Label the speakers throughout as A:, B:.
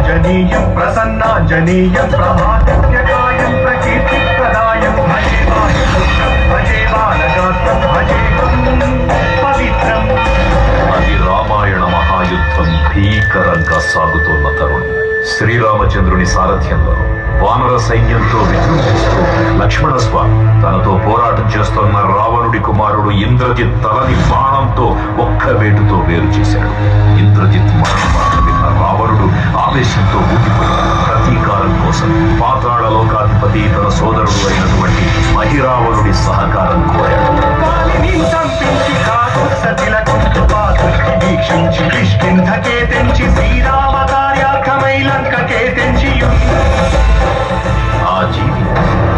A: జనీయం ప్రసన్నాంజనేయం ప్రభాతవ్యకాయం ప్రకీర్తిప్రదాయం భజే బాలకృష్ణం భజే బాలగాత్రం భజేహం పవిత్రం.
B: అది రామాయణ మహాయుద్ధం భీకరంగా సాగుతున్న తరుణం. శ్రీరామచంద్రుని సారథ్యంలో వానర సైన్యంతో విజృంభిస్తూ లక్ష్మణస్వామి తనతో పోరాటం చేస్తున్న రావణుడి కుమారుడు ఇంద్రజిత్ తలని బాణంతో ఒక్క వేటుతో వేరు చేశాడు. ఇంద్రజిత్ మరణ వార్త విన్న రావణుడు ఆవేశంతో ఊగిపోయాడు. ప్రతీకారం కోసం పాతాళ లోకాధిపతి తన సోదరుడు అయినటువంటి మహిరావణుడి సహకారం కోరాడు.
A: శ్రీరామ కార్యార్థమై లంకకే తెంచి
B: ఆ జీవి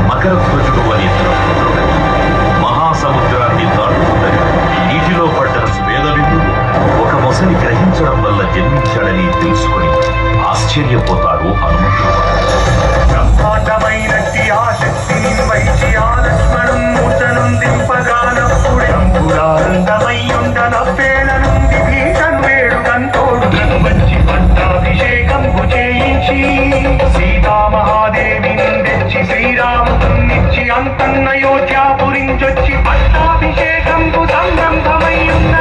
B: మకరధ్వజుడు అని మహాసముద్రాన్ని దాటుతుందని నీటిలో పడ్డ స్వేదబిందువు ఒక మొసలి గ్రహించడం వల్ల జన్మించాడని తెలుసుకుని ఆశ్చర్యపోతాడు హనుమంతుడు.
A: బ్రహ్మాండమైనట్టి ఆ శక్తిని వైచి ఆ లక్ష్మణం మూర్చనుందింపగానప్పుడే అంకురానందమయ్యుండన పేళనుంది భీషణ్ వేడుకంతోడు మంచి పట్టాభిషేకంబు చేయించి సీతామహాదేవిని తెచ్చి శ్రీరామునిచ్చి అంతన్నయోధ్యాపురించొచ్చి పట్టాభిషేకంబు సంరంభమయ్యున్న